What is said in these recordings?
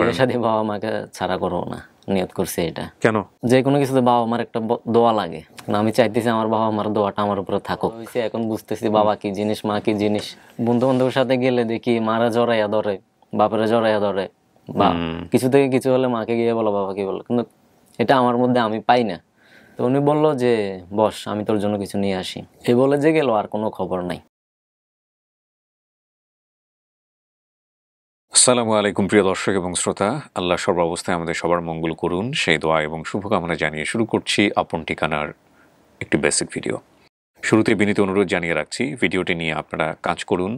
বিয়ে শাদী বাবা মাকে ছাড়া করবো না, নিয়ত করছি এটা। কেন? যে কোনো কিছুতে বাবা মার একটা দোয়া লাগে না, আমি চাইতেছি আমার বাবা মার দোয়াটা আমার উপরে থাকুক। এখন বুঝতেছি বাবা কি জিনিস, মা কি জিনিস। বন্ধু বান্ধবের সাথে গেলে দেখি মারা জড়াইয়া ধরে, বাপেরা জড়াইয়া ধরে, বা কিছু থেকে কিছু হলে মাকে গিয়ে বলো, বাবা কি বলো, কিন্তু এটা আমার মধ্যে আমি পাই না। তো উনি বললো যে বস, আমি তোর জন্য কিছু নিয়ে আসি, এই বলে যে গেল, আর কোনো খবর নাই। আসসালামু আলাইকুম প্রিয় দর্শক এবং শ্রোতা, আল্লাহ সর্বাবস্থায় আমাদের সবার মঙ্গল করুন সেই দোয়া এবং শুভকামনা জানিয়ে শুরু করছি আপন ঠিকানার একটি বেসিক ভিডিও। শুরুতে বিনীত অনুরোধ জানিয়ে রাখছি, ভিডিওটি নিয়ে আপনারা কাজ করুন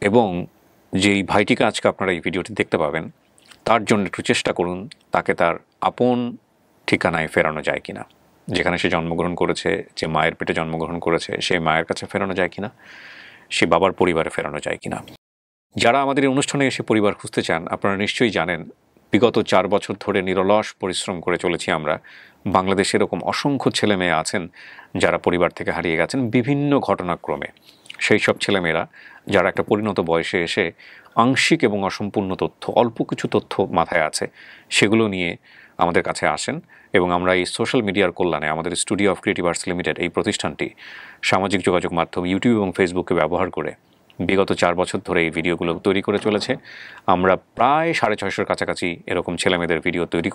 এবং যেই ভাইটিকে আজকে আপনারা এই ভিডিওটি দেখতে পাবেন তার জন্য একটু চেষ্টা করুন তাকে তার আপন ঠিকানায় ফেরানো যায় কিনা, যেখানে সে জন্মগ্রহণ করেছে, যে মায়ের পেটে জন্মগ্রহণ করেছে সেই মায়ের কাছে ফেরানো যায় কিনা, সে বাবার পরিবারে ফেরানো যায় কিনা। যারা আমাদের এই অনুষ্ঠানে এসে পরিবার খুঁজতে চান, আপনারা নিশ্চয়ই জানেন বিগত 4 বছর ধরে নিরলস পরিশ্রম করে চলেছি আমরা। বাংলাদেশে এরকম অসংখ্য ছেলে মেয়ে আছেন যারা পরিবার থেকে হারিয়ে গেছেন বিভিন্ন ঘটনাক্রমে। সেই সব ছেলেমেয়েরা যারা একটা পরিণত বয়সে এসে আংশিক এবং অসম্পূর্ণ তথ্য, অল্প কিছু তথ্য মাথায় আছে, সেগুলো নিয়ে আমাদের কাছে আসেন এবং আমরা এই সোশ্যাল মিডিয়ার কল্যাণে আমাদের studio of creative arts limited এই প্রতিষ্ঠানটি সামাজিক যোগাযোগ মাধ্যম ইউটিউব এবং ফেসবুকে ব্যবহার করে বিগত 4 বছর ধরে এই ভিডিওগুলো তৈরি করে চলেছে। আমরা প্রায় 650-র কাছাকাছি এরকম ছেলেমেয়েদের ভিডিও তৈরি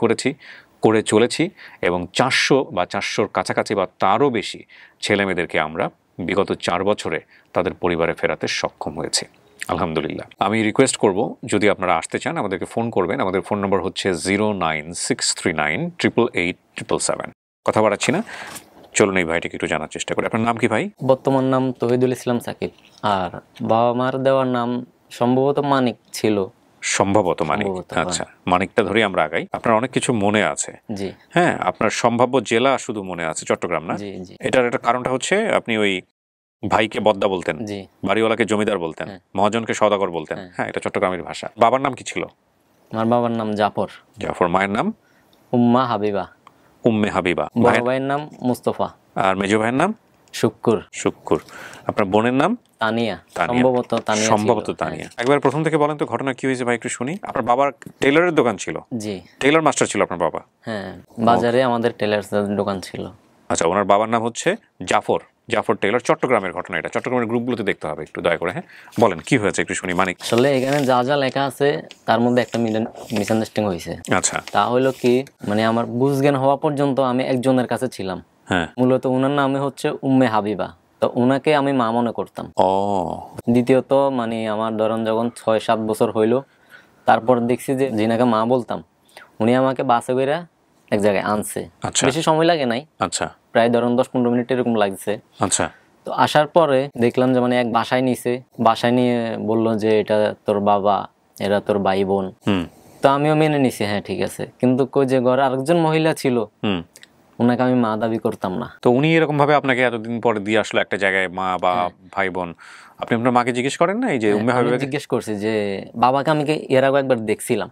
করে চলেছি এবং 400 বা 400-র কাছাকাছি বা তারও বেশি ছেলেমেয়েদেরকে আমরা বিগত 4 বছরে তাদের পরিবারে ফেরাতে সক্ষম হয়েছি, আলহামদুলিল্লাহ। আমি রিকোয়েস্ট করব, যদি আপনারা আসতে চান আমাদেরকে ফোন করবেন। আমাদের ফোন নম্বর হচ্ছে 09639887777। কথা বাড়াচ্ছি না, চলুন এই ভাইটিকে একটু জানার চেষ্টা করি। আপনার নাম কি ভাই? বর্তমান নাম তহিদুল ইসলাম সাকিব, আর বাবা মার দেওয়ার নাম সম্ভবত মানিক ছিল। সম্ভবত মানিক। আচ্ছা, মানিকটা ধরে আমরা আগাই। আপনার অনেক কিছু মনে আছে। জি হ্যাঁ, আপনার সম্ভাব্য জেলা শুধু মনে আছে চট্টগ্রাম, না? জি জি। এটার একটা কারণটা হচ্ছে আপনি ওই ভাইকে বদ্দা বলতেন, জি, বাড়িওয়ালাকে জমিদার বলতেন, মহাজনকে সওদাগর বলতেন। হ্যাঁ, এটা চট্টগ্রামের ভাষা। বাবার নাম কি ছিল? আমার বাবার নাম জাফর। জাফর। মায়ের নাম? উম্মা হাবিবা। উম্মে হাবিবা। বড় ভাইয়ের নাম মুস্তফা। আর মেজো ভাইয়ের নাম? শুক্কুর। শুক্কুর। আপনার বোনের নাম? তানিয়া। সম্ভবত তানিয়া। সম্ভবত তানিয়া। একবার প্রথম থেকে বলেন তো ঘটনা কি হয়েছে ভাই, একটু শুনি। আপনার বাবার টেইলরের দোকান ছিল? জি। টেইলর মাস্টার ছিল আপনার বাবা? হ্যাঁ, বাজারে আমাদের টেলার্সের দোকান ছিল। আচ্ছা, ওনার বাবার নাম হচ্ছে জাফর। জাফর টেইলর। চট্টগ্রামের ঘটনা এটা, চট্টগ্রামের গ্রুপগুলোতে দেখতে হবে একটু দয়া করে। হ্যাঁ, বলেন কি হয়েছে একটু শুনি। মানিক, আসলে এখানে যা যা লেখা আছে তার মধ্যে একটা মিসআন্ডারস্ট্যান্ডিং হয়েছে। আচ্ছা। তা হলো কি, মানে আমার বুঝজ্ঞান হওয়া পর্যন্ত আমি একজনের কাছে ছিলাম। হ্যাঁ। মূলত ওনার নামে হচ্ছে উম্মে হাবিবা, তো ওনাকে আমি মা মনে করতাম। ও। দ্বিতীয়ত মানে আমার ধরেন যখন 6-7 বছর হইলো, তারপর দেখছি যে যিনাকে মা বলতাম উনি আমাকে বাসে করে এক জায়গায় আনছে। আচ্ছা। বেশি সময় লাগে নাই। আচ্ছা। প্রায় ধরেন 10-15 মিনিট এরকম লাগছে। আচ্ছা। তো আসার পরে দেখলাম যে মানে এক বাসায় নিছে, বাসায় নিয়ে বললো যে এটা তোর বাবা, এরা তোর ভাই বোন। তো আমিও মেনে নিছি, হ্যাঁ ঠিক আছে। কিন্তু কই যে ঘরে আরেকজন মহিলা ছিল, ওনাকে আমি মা দাবি করতাম না। তো উনি এরকম ভাবে আপনাকে এতদিন পরে দিয়ে আসলো একটা জায়গায়, মা বা ভাই বোন, আপনি আপনার মাকে জিজ্ঞেস করেন না এই যে উম্মে হাবিবাকে? জিজ্ঞেস করছি যে বাবাকে আমি এর আগে একবার দেখছিলাম,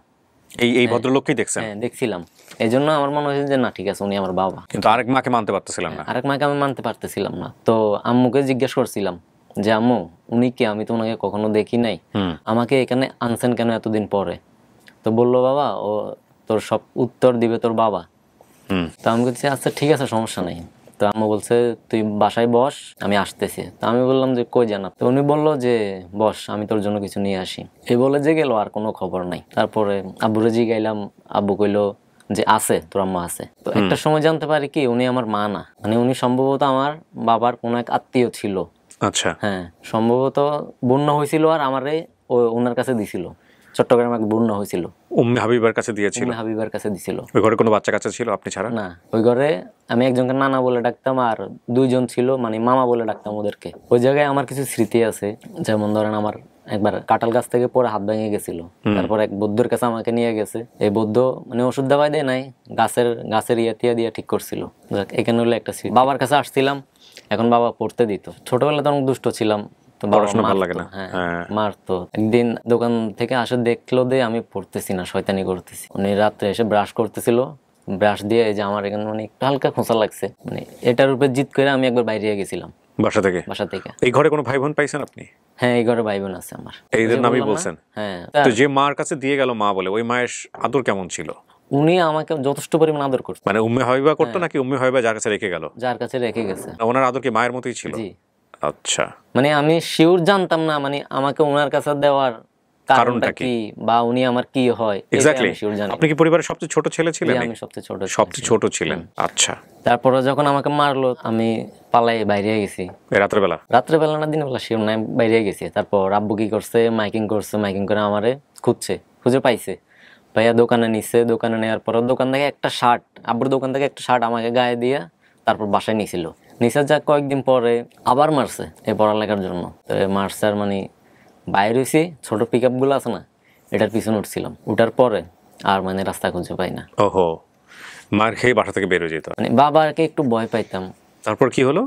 এই ভদ্রলোককেই দেখছেন? হ্যাঁ দেখছিলাম। এই জন্য আমার মনে হয়েছে যে না ঠিক আছে, উনি আমার বাবা। কিন্তু আরেক মাকে মানতে পারতেছিলাম না? আরেক মাকে আমি মানতে পারতেছিলাম না। তো আম্মুকে জিজ্ঞেস করছিলাম যে আম্মু, উনি কি, আমি তো ওনাকে কখনো দেখি নাই, আমাকে এখানে আনছেন কেন এতদিন পরে? তো বললো বাবা, ও তোর সব উত্তর দিবে তোর বাবা। তো আমি বলছি আচ্ছা ঠিক আছে, সমস্যা নেই। তো আম্মু বলছে তুই বাসায় বস, আমি আসতেছি। তো আমি বললাম যে কই জানা? তো উনি বললো যে বস, আমি তোর জন্য কিছু নিয়ে আসি। এই বলে যে গেল, আর কোনো খবর নাই। তারপরে আব্বুরে জিগাইলাম, আব্বু কইলো যে আছে, তোর আম্মা আছে। তো একটা সময় জানতে পারি কি উনি আমার মা না, মানে উনি সম্ভবত আমার বাবার কোনো এক আত্মীয় ছিল। আচ্ছা। হ্যাঁ, সম্ভবত বন্যা হয়েছিল আর আমারে ওনার কাছে দিছিল। চট্টগ্রামে এক বন্যা হয়েছিল, উম্মে হাবিবার কাছে দিয়েছিল? উম্মে হাবিবার কাছে দিছিল। ওই ঘরে কোনো বাচ্চা কাচ্চা ছিল আপনি ছাড়া? না, ওই ঘরে আমি একজনকে নানা বলে ডাকতাম আর 2জন ছিল মানে মামা বলে ডাকতাম ওদেরকে। ওই জায়গায় আমার কিছু স্মৃতি আছে, যেমন ধরেন আমার একবার কাঁঠাল গাছ থেকে পরে হাত ভেঙে গেছিল। তারপর এক বৌদ্ধর কাছে আমাকে নিয়ে গেছে। এই বৌদ্ধ মানে ওষুধ দাবাই দেয় নাই, গাছের ইয়া দিয়ে ঠিক করছিল। এখানে হলো একটা স্মৃতি। বাবার কাছে আসছিলাম, এখন বাবা পড়তে দিত। ছোটবেলায় তো অনেক দুষ্ট ছিলাম, তো পড়াশোনা ভালো লাগে না। হ্যাঁ, মারতো। একদিন দোকান থেকে আসে দেখলো যে আমি পড়তেছি না, শয়তানি করতেছি। উনি রাত্রে এসে ব্রাশ করতেছিল, ব্রাশ দিয়ে এই যে আমার এখানে মানে একটু হালকা খোঁচা লাগছে। মানে এটার উপরে জিদ করে আমি একবার বাইরে গেছিলাম বাসা থেকে। বাসা থেকে। এই ঘরে কোনো ভাই বোন পাইছেন আপনি? হ্যাঁ এই ঘরে ভাই বোন আছে আমার। এইদের ওই যে নামই বললাম না? বলছেন? হ্যাঁ তো যে মার কাছে দিয়ে গেল মা বলে, ওই মায়ের আদর কেমন ছিল? উনি আমাকে যথেষ্ট পরিমাণ আদর করতো, মানে উম্মে হাবিবা করতো নাকি উম্মে হাবিবা যার কাছে রেখে গেল? যার কাছে রেখে গেছে। না, ওনার আদর কি মায়ের মতোই ছিল? জি, আচ্ছা, মানে আমি শিওর জানতাম না মানে আমাকে ওনার কাছে দেওয়ার কারণটা কারণটা কি? কি বা উনি আমার কি হয় এটা এক্স্যাক্টলি। আমি শিওর জানি আপনি কি পরিবারের সবচেয়ে ছোট ছেলে না। ছিলেন? জি, আমি সবচেয়ে ছোট ছিলাম। সবচেয়ে ছোট ছিলেন, আচ্ছা। তারপরে যখন আমাকে মারলো আমি পালাই বাইরে গেছি, এই রাতের বেলা? রাত্রেবেলা না দিনের বেলা শিওর নাই, বাইরে গেছি। তারপর আব্বু কি করছে, মাইকিং করছে, মাইকিং করে আমারে খুঁজে পাইছে, ভাইয়া দোকানে নিছে, দোকানে নেওয়ার পর দোকান থেকে একটা শার্ট, আব্বুর দোকান থেকে একটা শার্ট আমাকে গায়ে দিয়ে তারপর বাসায় নিছিল। নিচে যা কয়েকদিন পরে আবার মারছে এই পড়ালেখার জন্য। তো মারছে আর মানে বাইরে হয়েছি, ছোট পিক আপ গুলো আছে না, এটার পিছনে উঠছিলাম, উঠার পরে আর মানে রাস্তা খুঁজে পাই না। ওহো, মার খেয়ে বাসা থেকে বের হয়ে যেত। মানে বাবাকে একটু ভয় পাইতাম। তারপর কি হলো?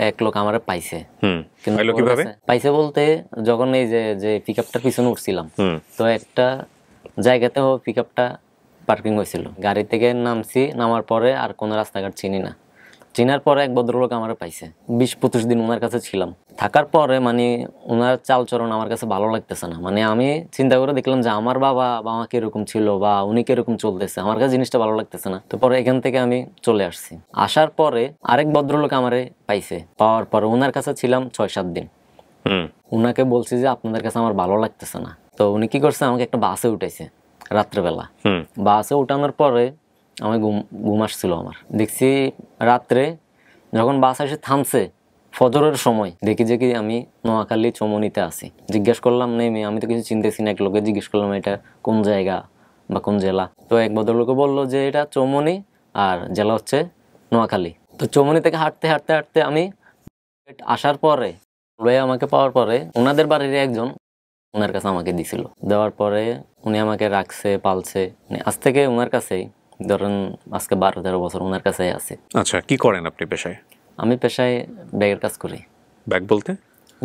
এক লোক আমারে পাইছে। কিন্তু পাইলো ওর কিভাবে? কাছে- পাইছে বলতে যখন এই যে পিক আপটার পিছনে উঠছিলাম, হুম। তো একটা জায়গাতে পিক আপটা পার্কিং হয়েছিল, গাড়ি থেকে নামছি, নামার পরে আর কোনো রাস্তাঘাট চিনি না। চিনার পরে এক ভদ্রলোক আমার পাইছে, 20-25 দিন ওনার কাছে ছিলাম। থাকার পরে মানে ওনার চালচরণ আমার কাছে ভালো লাগতেছে না। মানে আমি চিন্তা করে দেখলাম যে আমার বাবা বা মা কিরকম ছিল বা উনি কিরকম চলতেছে, আমার কাছে জিনিসটা ভালো লাগতেছে না। তো পরে এখান থেকে আমি চলে আসছি। আসার পরে আরেক ভদ্রলোক আমারে পাইছে, পাওয়ার পরে ওনার কাছে ছিলাম 6-7 দিন। উনাকে বলছি যে আপনাদের কাছে আমার ভালো লাগতেছে না। তো উনি কি করছে, আমাকে একটা বাসে উঠাইছে রাত্রেবেলা। বাসে উঠানোর পরে আমি ঘুম আসছিল আমার, দেখছি রাত্রে যখন বাস এসে থামছে ফজরের সময়, দেখি যে কি আমি নোয়াখালী চৌমনিতে আছি। জিজ্ঞেস করলাম নেমে, আমি তো কিছু চিনতেছি না, এক লোকে জিজ্ঞেস করলাম এটা কোন জায়গা বা কোন জেলা। তো এক ভদ্রলোকে বললো যে এটা চৌমনি আর জেলা হচ্ছে নোয়াখালী। তো চৌমনি থেকে হাঁটতে হাঁটতে হাঁটতে আমি আসার পরে আমাকে পাওয়ার পরে ওনাদের বাড়ির একজন ওনার কাছে আমাকে দিছিল। দেওয়ার পরে উনি আমাকে রাখছে, পালছে। মানে আজ থেকে ওনার কাছেই ধরেন আজকে 12-13 বছর ওনার কাছেই আছে। আচ্ছা, কি করেন আপনি পেশায়? আমি পেশায় ব্যাগের কাজ করি। ব্যাগ বলতে?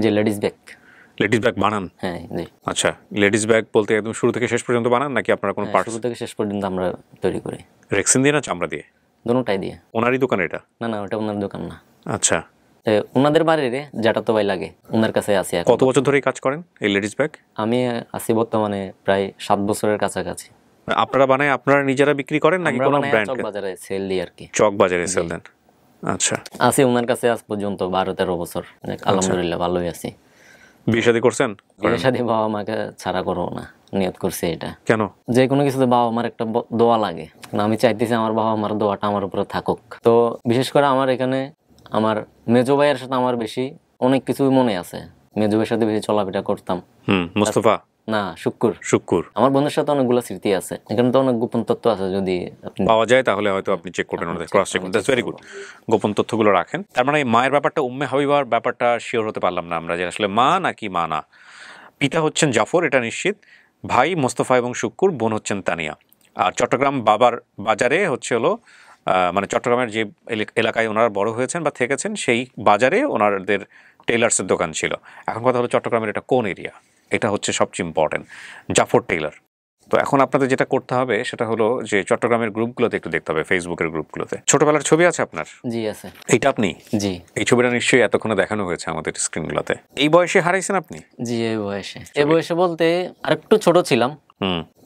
যে লেডিস ব্যাগ। লেডিস ব্যাগ বানান? হ্যাঁ জি। আচ্ছা, লেডিস ব্যাগ বলতে একদম শুরু থেকে শেষ পর্যন্ত বানান নাকি আপনারা কোনো পার্টস? শুরু থেকে শেষ পর্যন্ত আমরা তৈরি করি। রেক্সিন দিয়ে না চামড়া দিয়ে? দুটোটাই দিয়ে। ওনারই দোকান এটা? না না, ওটা ওনার দোকান না। আচ্ছা, ওনাদের বাড়ির যেটা তো ভাই লাগে ওনার কাছে আছি এখন। কত বছর ধরে কাজ করেন এই লেডিস ব্যাগ? আমি আছি বর্তমানে প্রায় 7 বছরের কাছাকাছি। আপনারা বানায় আপনারা নিজেরা বিক্রি করেন নাকি আমরা কোনো বানাই ব্র্যান্ড? চক বাজারে সেল দিই আর কি। চক বাজারে সেল দেন? আচ্ছা, আছি ওনার কাছে আজ পর্যন্ত 12-13 বছর। আলহামদুলিল্লাহ ভালোই আছি। বিয়ে শাদী করছেন? বিয়ে শাদী বাবা মাকে ছাড়া করবো না, নিয়ত করছি এটা। কেন? যে কোনো কিছুতে বাবা মার একটা দোয়া লাগে, আমি চাইতেছি আমার বাবা মার দোয়াটা আমার উপরে থাকুক। তো বিশেষ করে আমার এখানে আমার মেজো ভাইয়ের সাথে আমার বেশি অনেক কিছু মনে আছে। মেজো ভাইয়ের সাথে বেশি চলাফেরা করতাম। মোস্তফা না, শুক্কুর। আমার বন্ধুর সাথে অনেকগুলো স্মৃতি আছে, এখানে তো অনেক গোপন তথ্য আছে, যদি আপনি পাওয়া যায় তাহলে হয়তো আপনি চেক করবেন, ওদের ক্রস চেক করবেন। That's very good. গোপন তথ্যগুলো রাখেন। তার মানে মায়ের ব্যাপারটা, উম্মে হাবিবার ব্যাপারটা শিওর হতে পারলাম না আমরা যে আসলে মা নাকি মা না। পিতা হচ্ছেন জাফর, এটা নিশ্চিত। ভাই মোস্তফা এবং শুক্কুর, বোন হচ্ছেন তানিয়া। আর চট্টগ্রাম বাবার বাজারে হচ্ছে হলো মানে চট্টগ্রামের যে এলাকায় ওনারা বড় হয়েছেন বা থেকেছেন সেই বাজারে ওনাদের টেইলার্সের দোকান ছিল। এখন কথা হলো চট্টগ্রামের এটা কোন এরিয়া, এটা হচ্ছে সবচেয়ে ইম্পর্টেন্ট। জাফর টেইলার। তো এখন আপনাদের যেটা করতে হবে সেটা হলো যে চট্টগ্রামের গ্রুপগুলোতে একটু দেখতে হবে, ফেসবুকের গ্রুপগুলোতে। ছোটবেলার ছবি আছে আপনার? জি আছে। এইটা আপনি? জি। এই ছবিটা নিশ্চয়ই এতক্ষণে দেখানো হয়েছে আমাদের স্ক্রিনগুলোতে। এই বয়সে হারাইছেন আপনি? জি, এই বয়সে বলতে আরেকটু ছোট ছিলাম,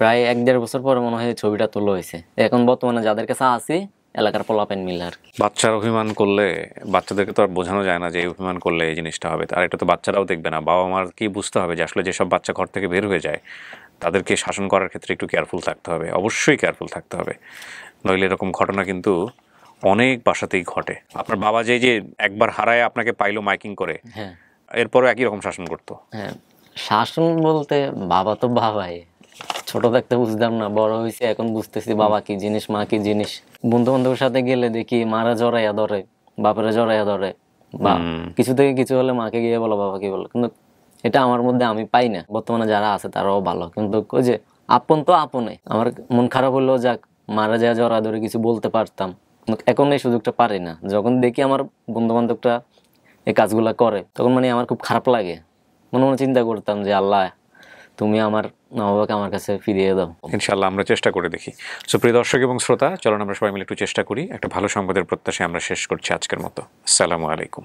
প্রায় 1-1.5 বছর পরে মনে হয় ছবিটা তোলা হয়েছে। এখন বর্তমানে যাদের কাছে আছি এলাকার পোলাপেন মিলে আর কি। বাচ্চার অভিমান করলে বাচ্চাদেরকে তো আর বোঝানো যায় না যে অভিমান করলে এই জিনিসটা হবে। আর এটা তো বাচ্চারাও দেখবে না। বাবা মার কি বুঝতে হবে যে আসলে যেসব বাচ্চা ঘর থেকে বের হয়ে যায় তাদেরকে শাসন করার ক্ষেত্রে একটু কেয়ারফুল থাকতে হবে, অবশ্যই কেয়ারফুল থাকতে হবে। নইলে এরকম ঘটনা কিন্তু অনেক বাসাতেই ঘটে। আপনার বাবা যে একবার হারায় আপনাকে পাইলো মাইকিং করে, হ্যাঁ, এরপরও একই রকম শাসন করতো? হ্যাঁ, শাসন বলতে বাবা তো বাবাই। ছোট থাকতে বুঝতাম না, বড় হয়েছে এখন বুঝতেছি বাবা কি জিনিস, মা কি জিনিস। বন্ধু বান্ধবের সাথে গেলে দেখি মারা জড়াইয়া ধরে, বাপেরা জড়াইয়া ধরে, বা কিছু থেকে কিছু হলে মাকে গিয়ে বলো, বাবা কি বলো। কিন্তু এটা আমার মধ্যে আমি পাই না। বর্তমানে যারা আছে তারাও ভালো, কিন্তু ওই যে আপন তো আপনে। আমার মন খারাপ হলেও যাক, মারা যায় জড়া ধরে কিছু বলতে পারতাম, এখন এই সুযোগটা পারি না। যখন দেখি আমার বন্ধু বান্ধবটা এই কাজগুলা করে তখন মানে আমার খুব খারাপ লাগে। মনে মনে চিন্তা করতাম যে আল্লাহ তুমি আমার মা বাবাকে আমার কাছে ফিরিয়ে দাও। ইনশাআল্লাহ আমরা চেষ্টা করে দেখি। সো প্রিয় দর্শক এবং শ্রোতা, চলুন আমরা সবাই মিলে একটু চেষ্টা করি। একটা ভালো সংবাদের প্রত্যাশায় আমরা শেষ করছি আজকের মতো। আসসালামু আলাইকুম।